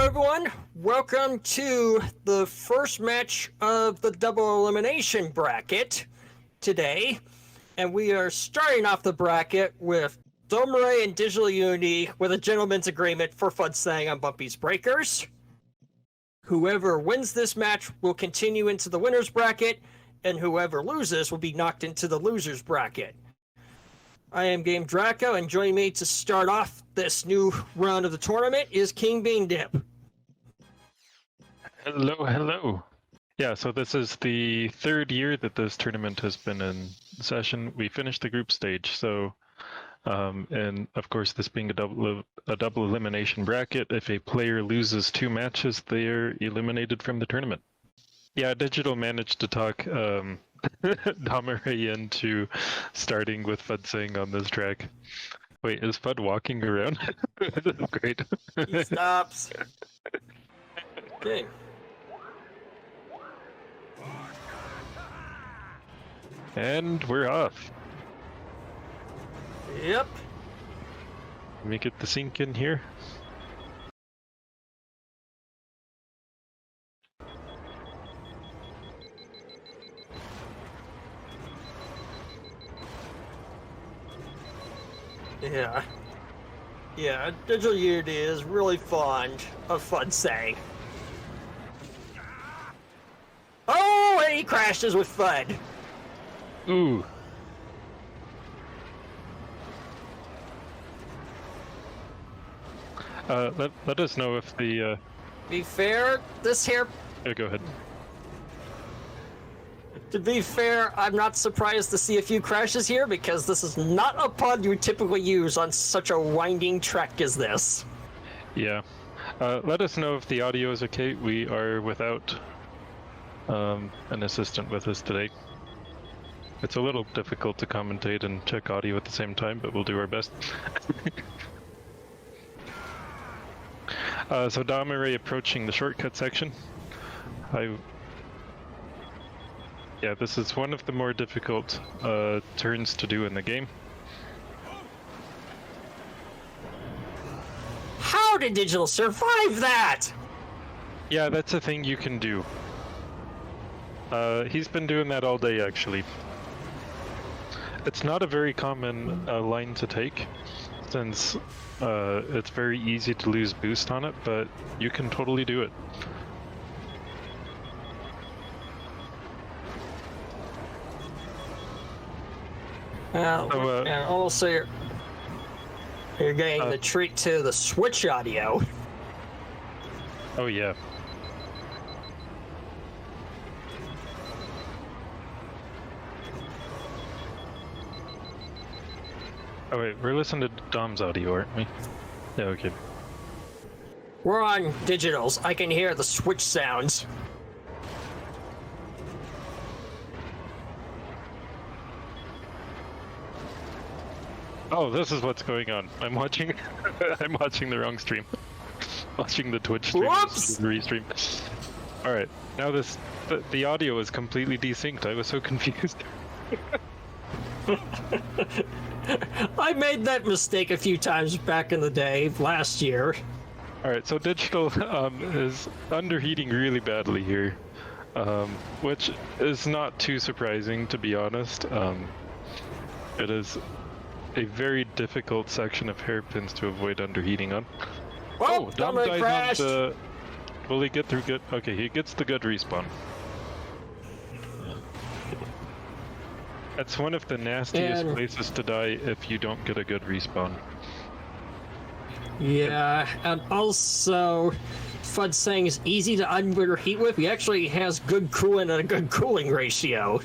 Hello everyone, welcome to the first match of the double elimination bracket today, and we are starting off the bracket with Domirae and DigitalUnity with a gentleman's agreement for Fudsang on Bumpy's Breakers. Whoever wins this match will continue into the winner's bracket, and whoever loses will be knocked into the loser's bracket. I am Game Draco, and joining me to start off this new round of the tournament is King Bean Dip. Hello. Yeah, so this is the third year that this tournament has been in session. We finished the group stage, so and of course, this being a double elimination bracket, if a player loses 2 matches, they are eliminated from the tournament. Yeah, Digital managed to talk Domirae into starting with Fudsang on this track. Wait, is Fud walking around? That's great. He stops. Okay. And we're off. Yep. Let me get the sync in here. Yeah, DigitalUnity is really fond of Fudsang. Oh, and he crashes with Fud. Ooh. Let us know if the Be fair, this here... Yeah, go ahead. To be fair, I'm not surprised to see a few crashes here because this is not a pod you would typically use on such a winding track as this. Yeah. Let us know if the audio is okay. We are without an assistant with us today. It's a little difficult to commentate and check audio at the same time, but we'll do our best. So Domirae approaching the shortcut section. Yeah, this is one of the more difficult turns to do in the game. How did Digital survive that? Yeah, that's a thing you can do. He's been doing that all day, actually. It's not a very common line to take, since it's very easy to lose boost on it, but you can totally do it. And also, you're getting the treat to the Switch audio. Oh yeah. Oh wait, we're listening to Dom's audio, aren't we? Yeah, okay. We're on Digitals. I can hear the Switch sounds. Oh, this is what's going on. I'm watching I'm watching the wrong stream. Watching the Twitch stream instead of the restream. Alright, now the audio is completely desynced. I was so confused. I made that mistake a few times back in the day, last year. Alright, so Digital is underheating really badly here, which is not too surprising, to be honest. It is a very difficult section of hairpins to avoid underheating on. Oh, Dom dies crashed! On the... Will he get through good? Okay, he gets the good respawn. That's one of the nastiest places to die if you don't get a good respawn. Yeah, and also, Fudsang is easy to underheat with. He actually has good coolant and a good cooling ratio.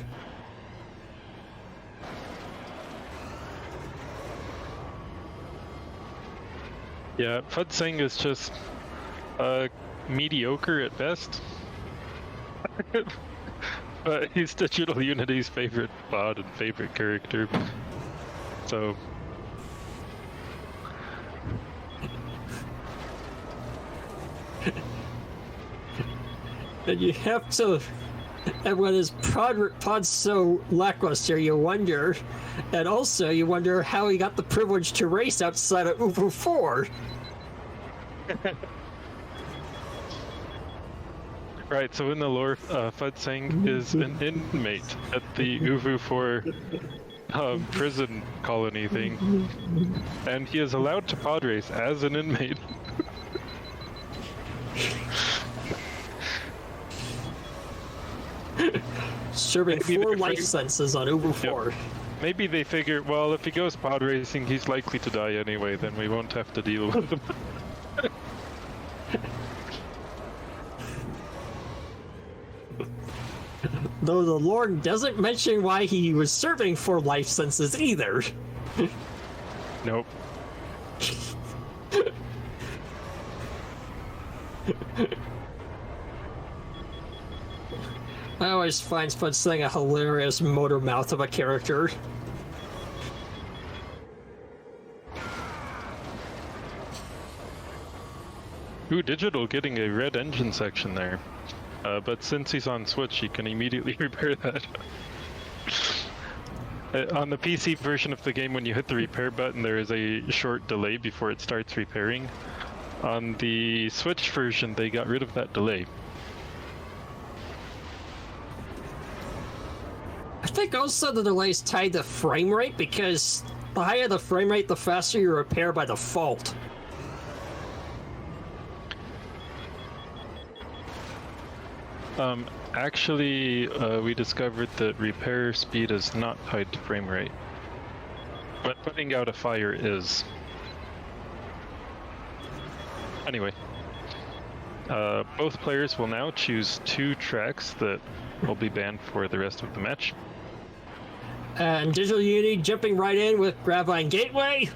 Yeah, Fudsang is just mediocre at best. But he's DigitalUnity's favorite bot and favorite character. So and you have to, and when his pod's so lackluster, you wonder, and also you wonder how he got the privilege to race outside of Ubu 4. Right, so in the lore, Fudsang is an inmate at the Uvu 4 prison colony thing, and he is allowed to pod race as an inmate. Serving Maybe 4 they're life afraid- sentences on Ubu 4. Maybe they figure, well, if he goes pod racing, he's likely to die anyway, then we won't have to deal with him. Though the Lord doesn't mention why he was serving 4 life sentences either. Nope. I always find Fudsang a hilarious motor mouth of a character. Ooh, Digital getting a red engine section there. But since he's on Switch, he can immediately repair that. On the PC version of the game, when you hit the repair button, there is a short delay before it starts repairing. On the Switch version, they got rid of that delay. I think also the delay is tied to frame rate, because the higher the frame rate, the faster you repair by default. Actually, we discovered that repair speed is not tied to frame rate. But putting out a fire is. Anyway. Both players will now choose 2 tracks that will be banned for the rest of the match. And DigitalUnity jumping right in with Gravine Gateway.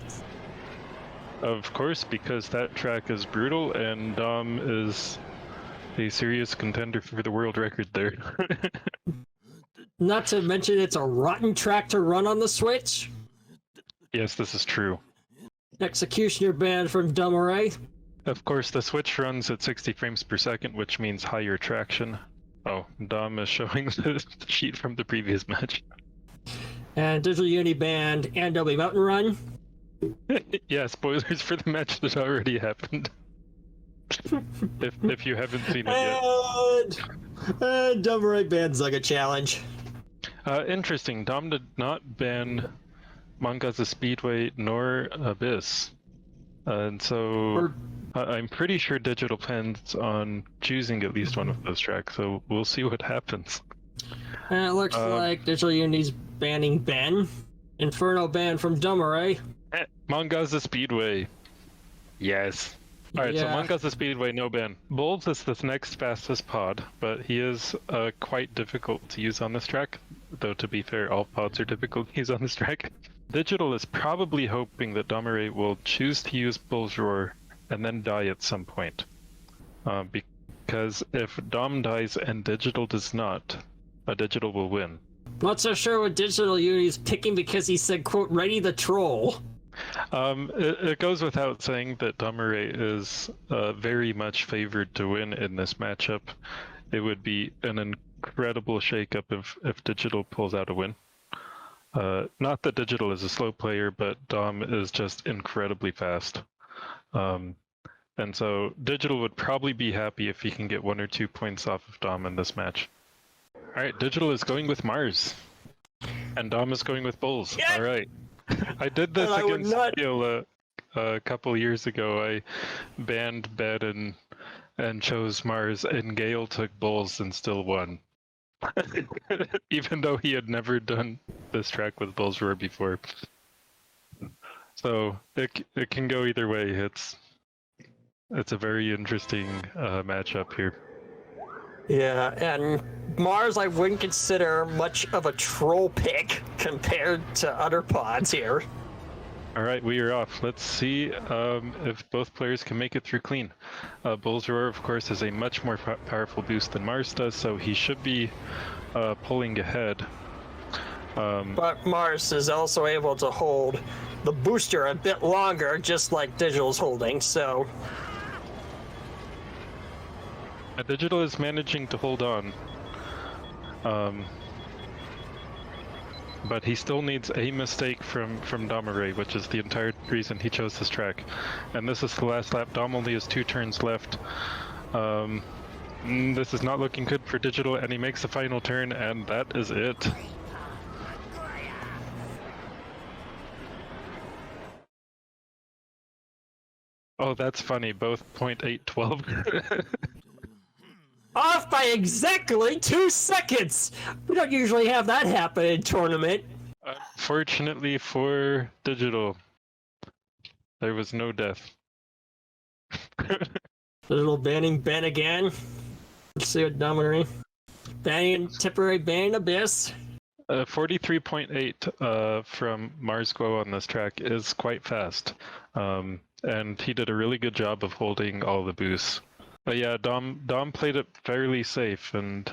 Of course, because that track is brutal and Dom is a serious contender for the world record there. Not to mention it's a rotten track to run on the Switch. Yes, this is true. Executioner banned from Domirae. Of course, the Switch runs at 60 frames per second, which means higher traction. Oh, Dom is showing the sheet from the previous match. And DigitalUnity banned NW Mountain Run. Yeah, spoilers for the match that already happened. if you haven't seen it yet. And Domirae banned Zugga Challenge. Interesting. Dom did not ban Mangaza Speedway nor Abyss. And so I'm pretty sure Digital plans on choosing at least one of those tracks, so we'll see what happens. And it looks like DigitalUnity's banning Ben. Inferno banned from Domirae. Mangaza Speedway. Yes. Alright, so Mangaza Speedway, no ban. Bulls is the next fastest pod, but he is quite difficult to use on this track. Though to be fair, all pods are difficult to use on this track. Digital is probably hoping that Domirae will choose to use Bull's Roar and then die at some point. Because if Dom dies and Digital does not, Digital will win. Not so sure what DigitalUnity's picking because he said, quote, ready the troll. It goes without saying that Domirae is very much favored to win in this matchup. It would be an incredible shakeup if Digital pulls out a win. Not that Digital is a slow player, but Dom is just incredibly fast. And so Digital would probably be happy if he can get 1 or 2 points off of Dom in this match. Alright, Digital is going with Mars. And Dom is going with Bulls. Yeah. Alright. I did this against Gale a couple years ago. I banned Ben and chose Mars, and Gale took Bulls and still won. Even though he had never done this track with Bull's Roar before. So it can go either way. It's a very interesting matchup here. Yeah, and Mars I wouldn't consider much of a troll pick compared to other pods here. Alright, we are off. Let's see if both players can make it through clean. Bull's Roar, of course, has a much more powerful boost than Mars does, so he should be pulling ahead. But Mars is also able to hold the booster a bit longer, just like Digital's holding, so... Digital is managing to hold on. But he still needs a mistake from Domirae, which is the entire reason he chose this track. And this is the last lap. Dom only has 2 turns left. This is not looking good for Digital, and he makes the final turn, and that is it. Oh, that's funny. Both 0.812. Off by exactly 2 seconds! We don't usually have that happen in tournament. Unfortunately for Digital, there was no death. A little banning Ben again. Let's see what Domirae. Banning temporary ban Abyss. 43.8 from Marsgo on this track is quite fast. And he did a really good job of holding all the boosts. But yeah, Dom played it fairly safe and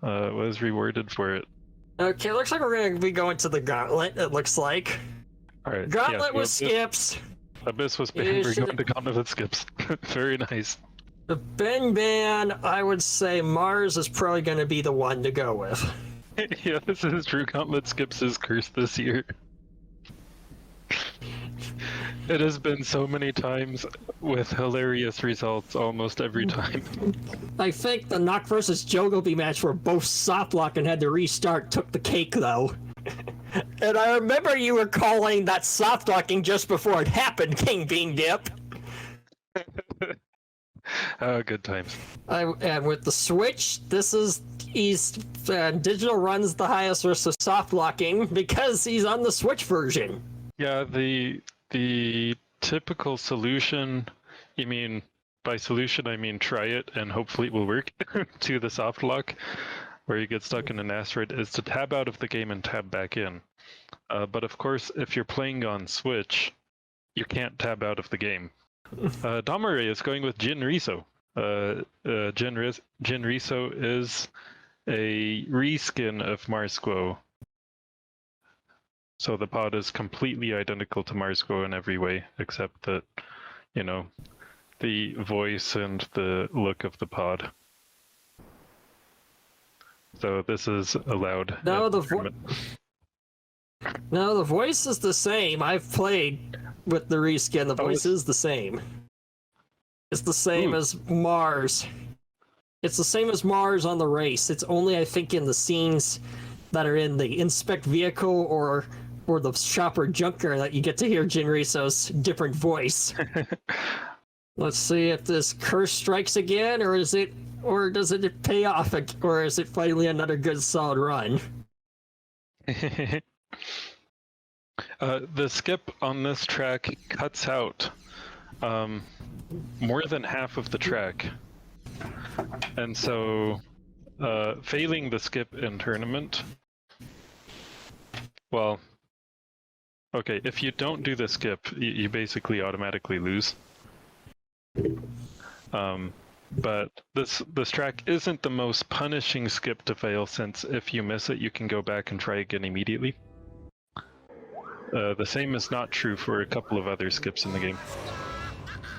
was rewarded for it. Okay, looks like we're going to be going to the Gauntlet, it looks like. All right. Gauntlet with skips. Abyss was banned. We're going to Gauntlet with skips. Very nice. The Ben ban, I would say Mars is probably going to be the one to go with. Yeah, this is true. Gauntlet skips is cursed this year. It has been so many times with hilarious results almost every time. I think the Nock versus Jogobi match where both soft lock and had to restart took the cake though. And I remember you were calling that soft locking just before it happened, King Bean Dip. Oh, good times. And with the Switch, this is Digital runs the highest risk of soft locking because he's on the Switch version. Yeah, the typical solution, you mean, by solution I mean try it and hopefully it will work, to the soft lock, where you get stuck in an asteroid, is to tab out of the game and tab back in. But of course, if you're playing on Switch, you can't tab out of the game. Domirae is going with Jin Riso. Jin Riso is a reskin of Marsquo. So the pod is completely identical to Marsquo in every way, except that, you know, the voice and the look of the pod. So this is allowed. No, the voice is the same. I've played with the reskin. The voice is the same. It's the same as Mars. It's the same as Mars on the race. It's only, I think, in the scenes that are in the inspect vehicle or the shopper junker that you get to hear Jin Riso's different voice. Let's see if this curse strikes again, or does it pay off, or is it finally another good solid run? The skip on this track cuts out more than half of the track, and so failing the skip in tournament, well, okay, if you don't do the skip, you basically automatically lose. But this track isn't the most punishing skip to fail, since if you miss it, you can go back and try again immediately. The same is not true for a couple of other skips in the game.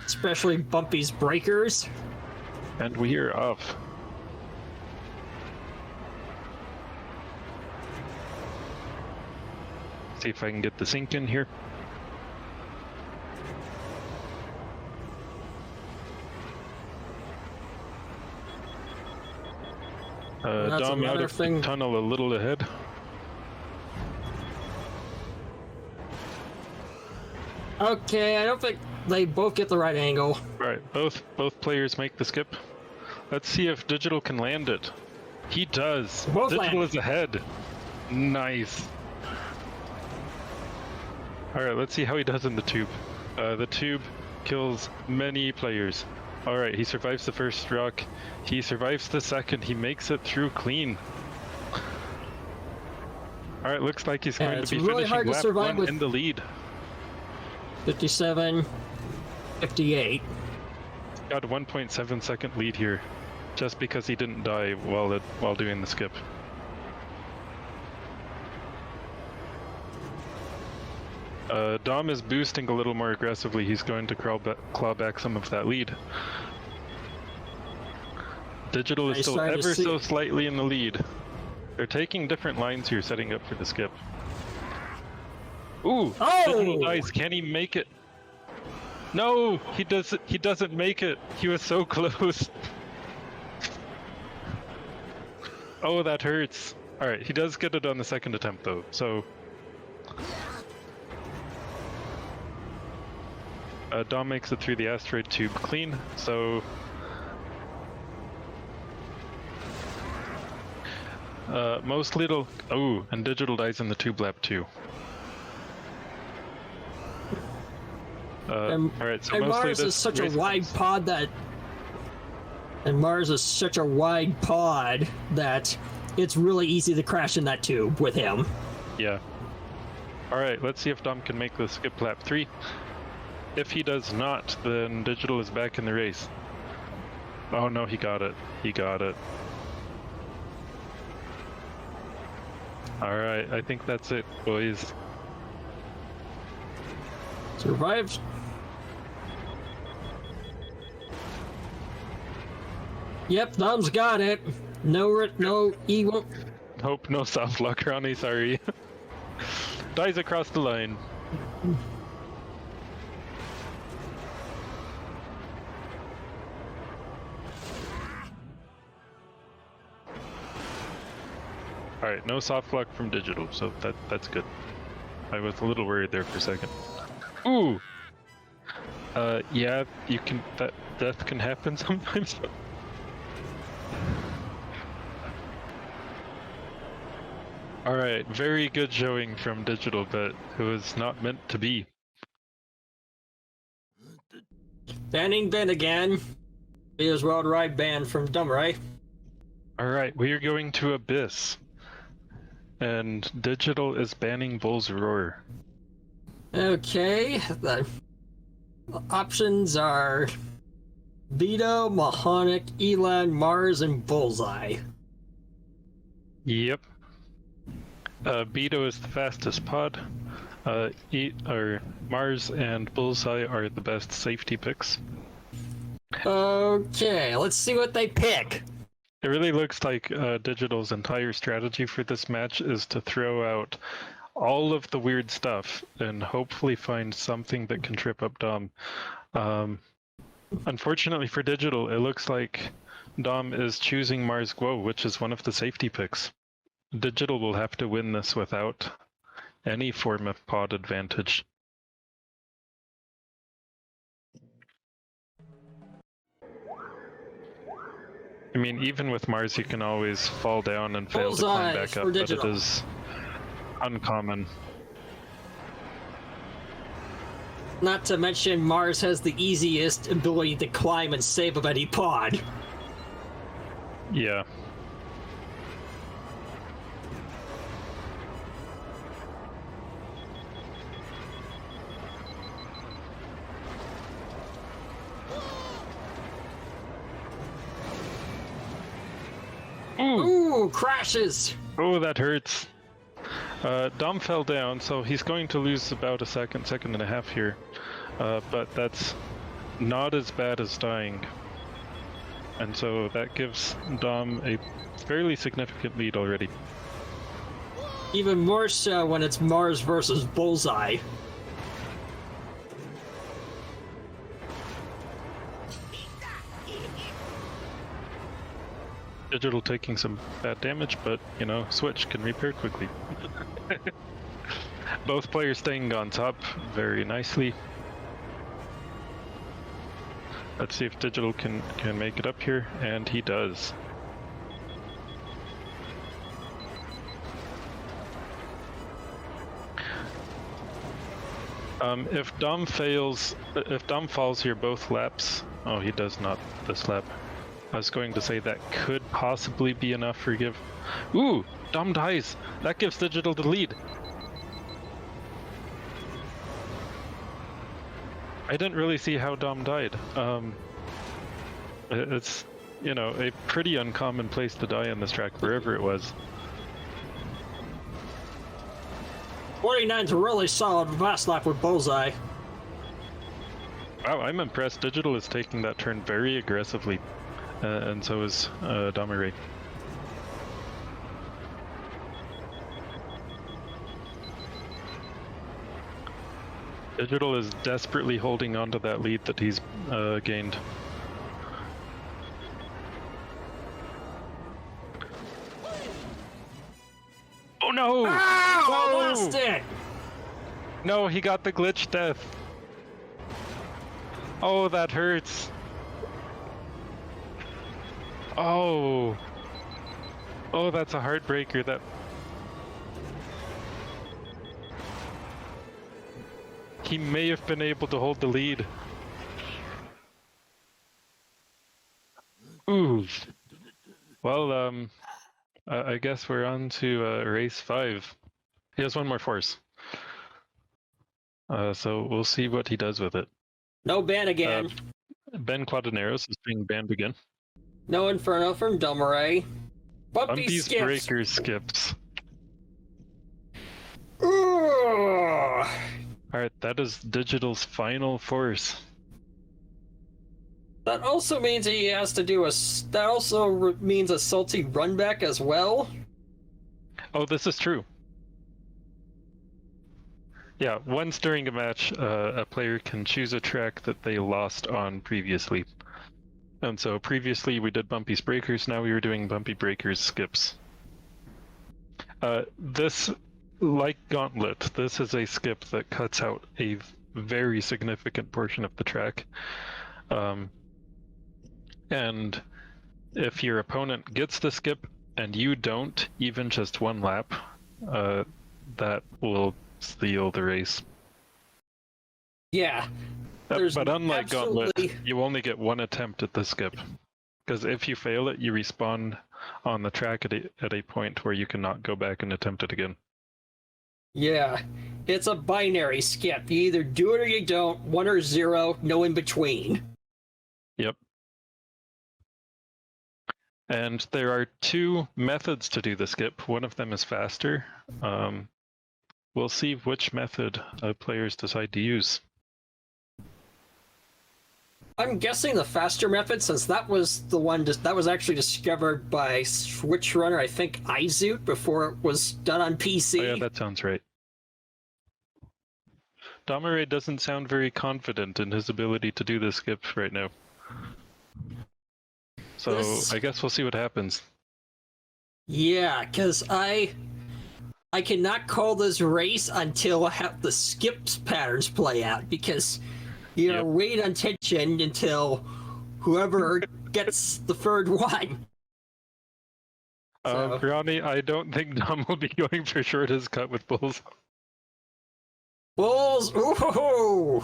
Especially Bumpy's Breakers. And we are off. See if I can get the sync in here. Dom out of the tunnel a little ahead. Okay, I don't think they both get the right angle. Right, both players make the skip. Let's see if Digital can land it. He does. Both Digital land. is ahead. Nice. Alright, let's see how he does in the tube. The tube kills many players. Alright, he survives the first rock. He survives the second. He makes it through clean. Alright, looks like he's going to be really finishing lap survive 1 in the lead. 57, 58. Got a 1.7 second lead here, just because he didn't die while doing the skip. Dom is boosting a little more aggressively. He's going to claw back some of that lead. Digital is still ever so slightly in the lead. They're taking different lines here, setting up for the skip. Ooh! Oh! Digital dies. Can he make it? No! He doesn't make it. He was so close. Oh, that hurts. Alright, he does get it on the second attempt though, so... Dom makes it through the asteroid tube clean, so... most little... Oh, and Digital dies in the tube lab too. Alright, so and mostly Mars this is such a race wide comes- pod that... And Mars is such a wide pod that it's really easy to crash in that tube with him. Yeah. Alright, let's see if Dom can make the skip lap 3. If he does not, then Digital is back in the race. Oh no, he got it. He got it. Alright, I think that's it, boys. Survived. Yep, Dom's got it. No, he won't. Nope, no soft luck, Ronnie, sorry. Dies across the line. Alright, no soft luck from Digital, so that's good. I was a little worried there for a second. Ooh! Yeah, you can... death can happen sometimes. Alright, very good showing from Digital, but it was not meant to be. Banning Ben again. He is worldwide banned from Domirae. Alright, we are going to Abyss. And Digital is banning Bull's Roar. Okay, the options are Vito, Mahonic, Elan, Mars, and Bullseye. Yep. Beto is the fastest pod. Mars and Bullseye are the best safety picks. Okay, let's see what they pick. It really looks like Digital's entire strategy for this match is to throw out all of the weird stuff and hopefully find something that can trip up Dom. Unfortunately for Digital, it looks like Dom is choosing Mars Guo, which is one of the safety picks. Digital will have to win this without any form of pod advantage. I mean, even with Mars, you can always fall down and fail to climb back up, but it is uncommon. Not to mention, Mars has the easiest ability to climb and save of any pod. Yeah. Ooh, crashes! Oh, that hurts. Dom fell down, so he's going to lose about a second and a half here. But that's not as bad as dying. And so that gives Dom a fairly significant lead already. Even more so when it's Mars versus Bullseye. Digital taking some bad damage, but, you know, Switch can repair quickly. Both players staying on top very nicely. Let's see if Digital can make it up here, and he does. If Dom falls here both laps, oh, he does not this lap. I was going to say that could possibly be enough for give. Ooh, Dom dies. That gives Digital the lead. I didn't really see how Dom died. It's, you know, a pretty uncommon place to die on this track, wherever it was. 49's a really solid fast lap with Bullseye. Wow, I'm impressed. Digital is taking that turn very aggressively. And so is Domirae. Digital is desperately holding on to that lead that he's gained. No! Ow! I No! lost it! No, he got the glitch death. Oh, that hurts. Oh. Oh, that's a heartbreaker. That. He may have been able to hold the lead. Ooh. Well, I guess we're on to race 5. He has one more force. So we'll see what he does with it. No ban again. Ben Quadraneros is being banned again. No Inferno from Domirae. Bumpy Bumpy's skips. breaker skips. Ugh. Alright, that is Digital's final force. That also means he has to do a. That also means a salty run back as well. Oh, this is true. Yeah, once during a match, a player can choose a track that they lost on previously. And so previously we did Bumpy's breakers, now we were doing Bumpy breakers skips. This, like Gauntlet, this is a skip that cuts out a very significant portion of the track. And if your opponent gets the skip and you don't, even just one lap, that will seal the race. Yeah. But unlike Gauntlet, you only get one attempt at the skip. Because if you fail it, you respawn on the track at a point where you cannot go back and attempt it again. Yeah. It's a binary skip. You either do it or you don't. 1 or 0, no in between. Yep. And there are 2 methods to do the skip. One of them is faster. We'll see which method players decide to use. I'm guessing the faster method, since that was the one that was actually discovered by Switch Runner, I think iZoot, before it was done on PC. Oh yeah, that sounds right. Domirae doesn't sound very confident in his ability to do the skip right now. So I guess we'll see what happens. Yeah, because I cannot call this race until I have the skips patterns play out, because you know, wait on tension until whoever gets the third one. So. Ronnie, I don't think Dom will be going for shortest cut with Bulls. Bulls, ooh!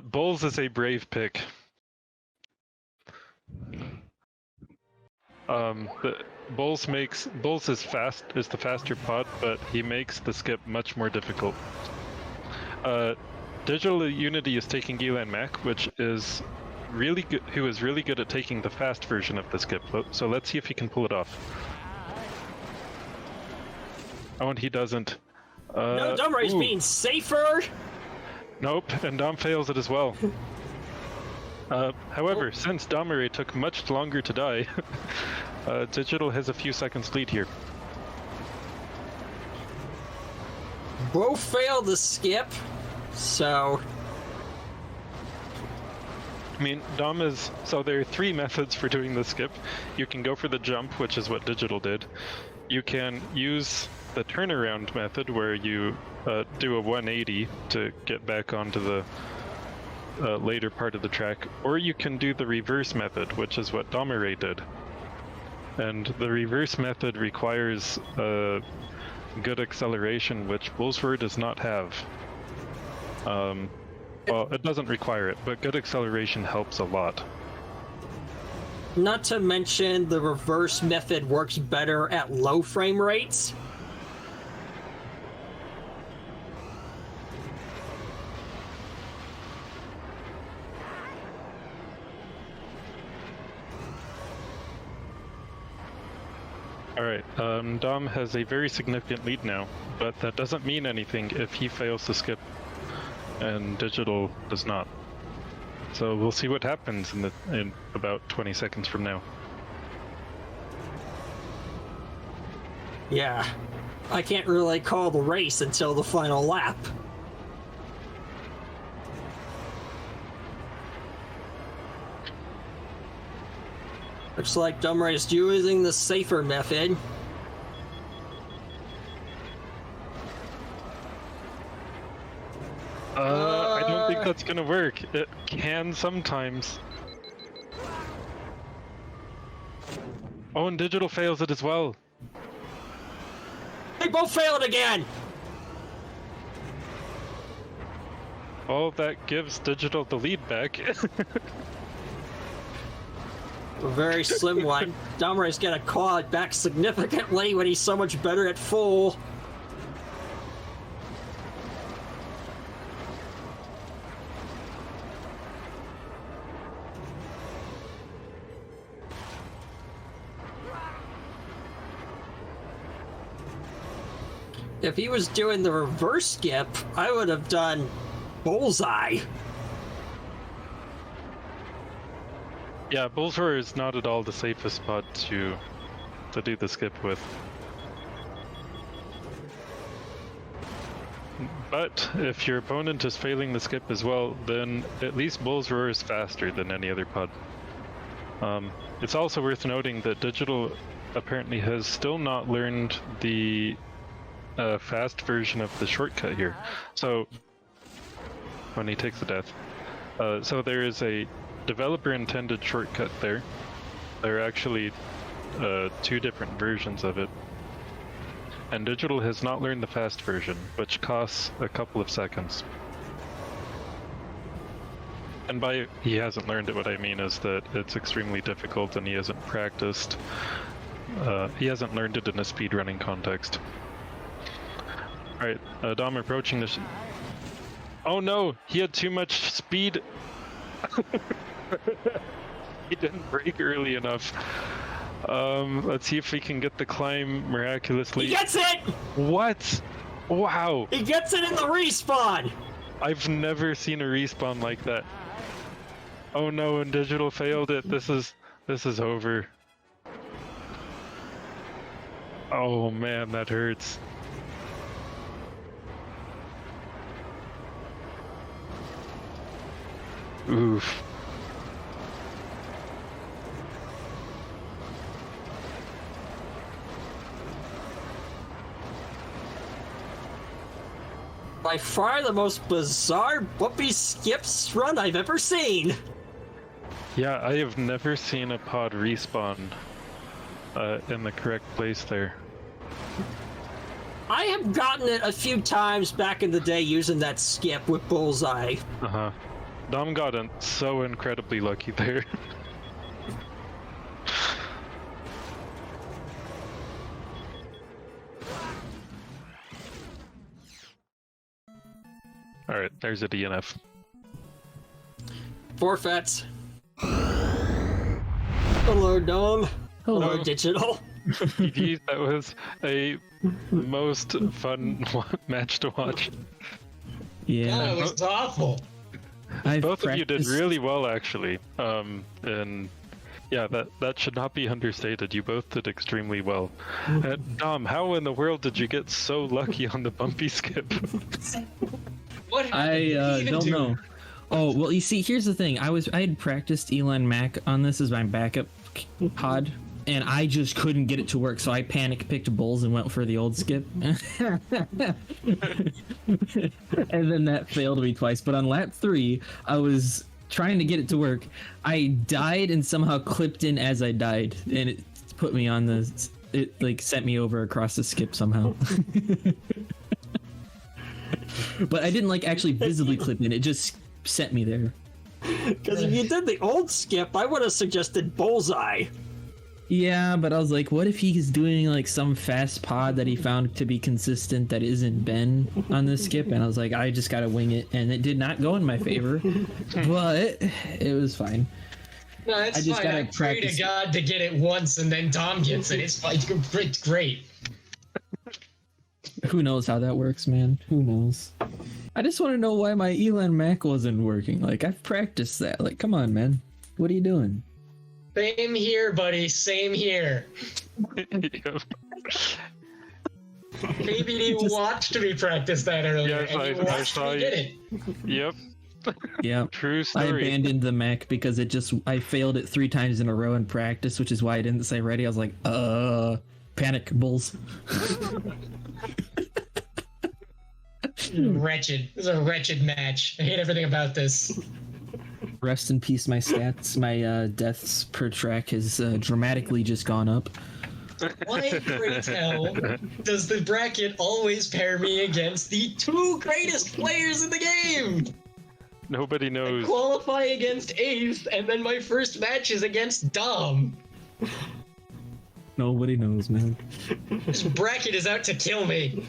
Bulls is a brave pick. Bulls is the faster pod, but he makes the skip much more difficult. DigitalUnity is taking Gilan Mac, which is really good, who is really good at taking the fast version of the skip. So let's see if he can pull it off. Oh, and he doesn't. No, Domirae's being safer. Nope, and Dom fails it as well. However, since Domirae took much longer to die, Digital has a few seconds lead here. Both failed the skip, so... I mean, so there are 3 methods for doing the skip. You can go for the jump, which is what Digital did. You can use the turnaround method, where you do a 180 to get back onto the later part of the track, or you can do the reverse method, which is what Domirae did. And the reverse method requires good acceleration, which Bullsword does not have. Well, it doesn't require it, but good acceleration helps a lot. Not to mention, the reverse method works better at low frame rates. Alright, Dom has a very significant lead now, but that doesn't mean anything if he fails to skip and Digital does not. So we'll see what happens in about 20 seconds from now. Yeah, I can't really call the race until the final lap. Looks like Domirae is using the safer method. if that's gonna work. It can sometimes. Oh, and Digital fails it as well. They both failed again! Oh, that gives Digital the lead back. A very slim one. Domirae's gonna call it back significantly when he's so much better at full. If he was doing the reverse skip, I would have done bullseye. Yeah, Bullseye is not at all the safest spot to do the skip with. But if your opponent is failing the skip as well, then at least Bullseye is faster than any other pod. It's also worth noting that Digital apparently has still not learned the fast version of the shortcut here. So when he takes the death, so there is a developer intended shortcut there. There are actually 2 different versions of it, and Digital has not learned the fast version, which costs a couple of seconds. And by he hasn't learned it, what I mean is that it's extremely difficult and he hasn't practiced. He hasn't learned it in a speedrunning context. Alright, Dom approaching this. Oh no, he had too much speed. He didn't brake early enough. Let's see if we can get the climb miraculously. He gets it! What? Wow. He gets it in the respawn! I've never seen a respawn like that. Oh no, and Digital failed it. This is over. Oh man, that hurts. Oof. By far the most bizarre bumpy skips run I've ever seen. Yeah, I have never seen a pod respawn in the correct place there. I have gotten it a few times back in the day using that skip with bullseye. Uh-huh. Dom got so incredibly lucky there. Alright, there's a DNF. Forfeits. Hello, Dom. Hello, Digital. GG, that was a most fun match to watch. Yeah, it was awful. Both of you did really well, actually. And yeah, that should not be understated. You both did extremely well. Dom, how in the world did you get so lucky on the bumpy skip? What I don't know. Oh well, you see, here's the thing. I had practiced Elon Mac on this as my backup pod, and I just couldn't get it to work. So I panic picked bulls and went for the old skip, and then that failed me twice. But on lap 3, I was trying to get it to work. I died and somehow clipped in as I died, and it put me on the. It like sent me over across the skip somehow. But I didn't like actually visibly clip in. It just sent me there. Because if you did the old skip, I would have suggested bullseye. Yeah, but I was like, what if he's doing like some fast pod that he found to be consistent that isn't Ben on this skip? And I was like, I just gotta wing it, and it did not go in my favor, but it was fine. No, it's I just fine. gotta I pray to practice. God to get it once, and then Dom gets it. It's fine. It's great. Who knows how that works, man? Who knows? I just want to know why my Elon Mac wasn't working. Like, I've practiced that. Like, come on, man. What are you doing? Same here, buddy. Same here. Maybe you Just- watched me practice that earlier. Yes, and you I watched saw me you. get it. Yep, Yeah. true I story. abandoned the Mac because I failed it 3 times in a row in practice, which is why I didn't say ready. I was like, panic bulls. Wretched. This is a wretched match. I hate everything about this. Rest in peace, my stats. My deaths per track has dramatically just gone up. Why, pray tell, does the bracket always pair me against the two greatest players in the game? Nobody I knows. qualify against Ace, and then my first match is against Dom. Nobody knows, man. This bracket is out to kill me.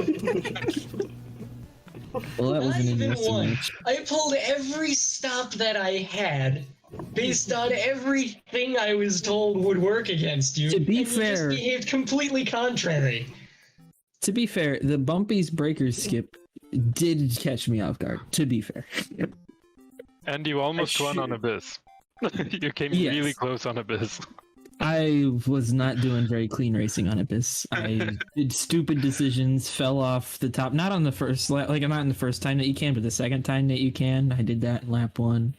Well, that was Not an even interesting one. match. I pulled every stop that I had based on everything I was told would work against you. To be and fair- you just behaved completely contrary. To be fair, the Bumpy's Breakers skip did catch me off guard. To be fair. And you almost won on Abyss. You came Yes. really close on Abyss. I was not doing very clean racing on Abyss. I did stupid decisions, fell off the top. Not on the first, not in the first time that you can, but the second time that you can. I did that in lap 1.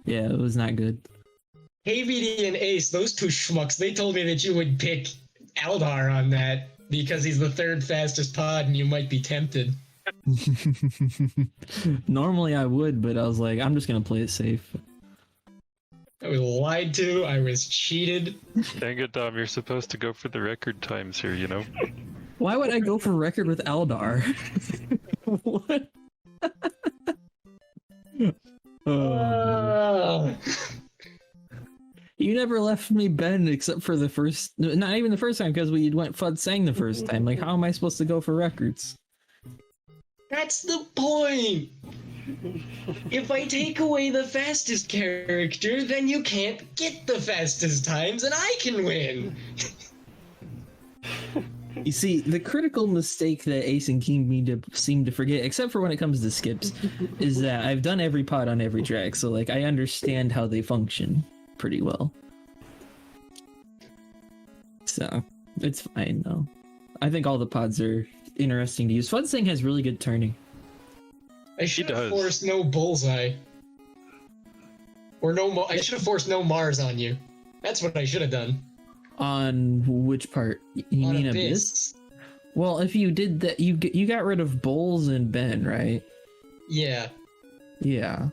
Yeah, it was not good. KVD and Ace, those two schmucks, they told me that you would pick Aldar on that because he's the third fastest pod and you might be tempted. Normally I would, but I was like, I'm just gonna play it safe. I was lied to, I was cheated. Dang it, Dom, you're supposed to go for the record times here, you know? Why would I go for record with Eldar? What? Oh. You never left me Ben except for the first, not even the first time, because we went Fud Sang the first time. Like, how am I supposed to go for records? That's the point! If I take away the fastest character, then you can't get the fastest times and I can win! You see, the critical mistake that Ace and King seem to forget, except for when it comes to skips, is that I've done every pod on every track, so like I understand how they function pretty well. So it's fine though. I think all the pods are interesting to use. Fun Thing has really good turning. I should have does. forced no bullseye. Or I should have forced no Mars on you. That's what I should have done. On which part? You On mean Abyss. Abyss? Well, if you did that, you got rid of Bowles and Ben, right? Yeah. Yeah.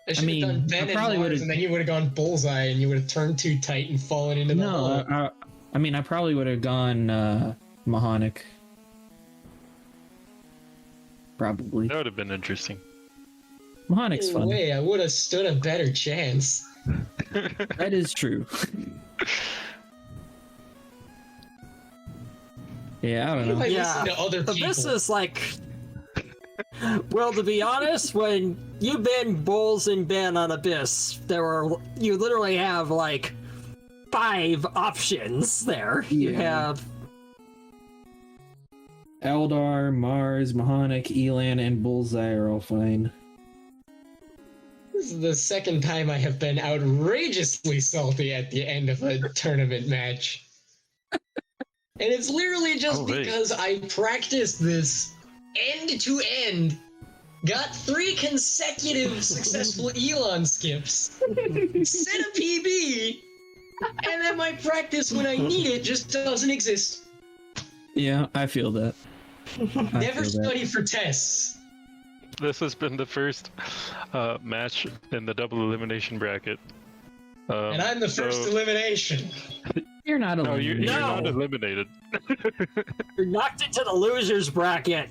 I should mean, have done Ben I and probably Mars, would've- and then you would have gone bullseye, and you would have turned too tight and fallen into the hole. No, I mean, I probably would have gone Mahonic. Probably. That would have been interesting. Mahonic's No fun. way, I would have stood a better chance. That is true. Yeah, I don't If I know. Yeah, listen to other people. Abyss is like. Well, to be honest, when you ban Bowles and Ben on Abyss, you literally have like 5 options there. You Yeah. have Eldar, Mars, Mahonic, Elan, and Bullseye are all fine. This is the second time I have been outrageously salty at the end of a tournament match. And it's literally just Oh, wait. because I practiced this end to end, got 3 consecutive successful Elon skips, set a PB, and then my practice when I need it just doesn't exist. Yeah, I feel that. I Never feel that. study for tests. This has been the first match in the double elimination bracket. And I'm the first so- elimination. You're not No, alone. you're No. not eliminated. you're knocked into the losers bracket.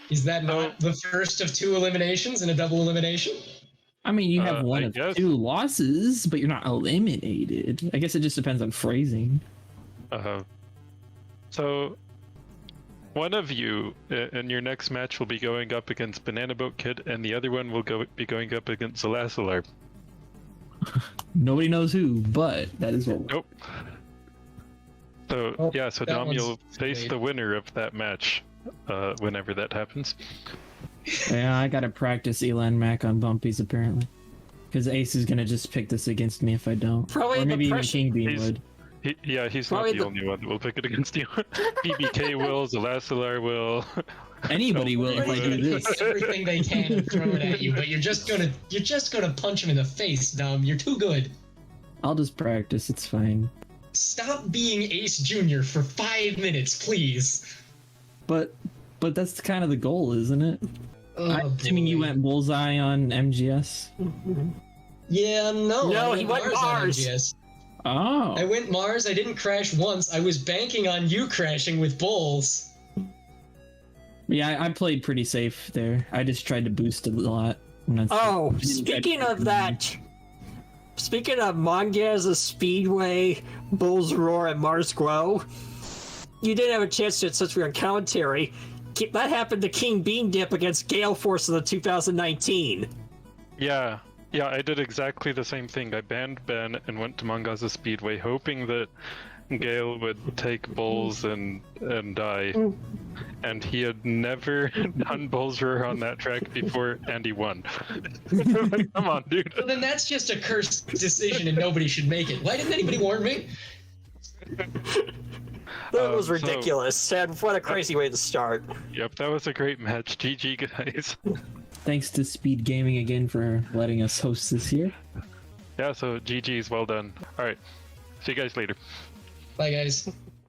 Is that not the first of 2 eliminations in a double elimination? I mean, you have one I of guess. 2 losses, but you're not eliminated. I guess it just depends on phrasing. So, one of you in your next match will be going up against Banana Boat Kid, and the other one will be going up against Zalasalar. Nobody knows who, but that is what. Nope. So Oh, yeah, so that Dom, one's you'll face made. the winner of that match whenever that happens. Yeah, I gotta practice Elan Mac on Bumpies apparently, because Ace is gonna just pick this against me if I don't. Probably or the maybe even pressure- King Bean He's- would. He's Probably not the the- only one that will pick it against you. BBK will, Zalasalar will. Anybody will if I do Everybody puts this. everything they can and throw it at you, but you're just gonna punch him in the face, Dom. You're too good. I'll just practice. It's fine. Stop being Ace Jr. for 5 minutes, please. But that's kind of the goal, isn't it? Oh, I'm assuming you boy. went bullseye on MGS. Yeah, no. No, I he went on Mars. MGS. Oh. I went Mars. I didn't crash once. I was banking on you crashing with Bulls. Yeah, I played pretty safe there. I just tried to boost a lot. Oh, speaking of that, speaking of Monga's Speedway, Bulls Roar, and Mars Glow, you didn't have a chance to, since we were on commentary. That happened to King Bean Dip against Gale Force in the 2019. Yeah, I did exactly the same thing. I banned Ben and went to Mangaza Speedway, hoping that Gale would take Bulls and die. And he had never done Bulls Roar on that track before, and he won. Like, come on, dude. Well, then that's just a cursed decision, and nobody should make it. Why didn't anybody warn me? That was So- ridiculous. And what a crazy way to start. Yep, that was a great match. GG, guys. Thanks to Speed Gaming again for letting us host this year. Yeah, so GG's, well done. Alright, see you guys later. Bye, guys.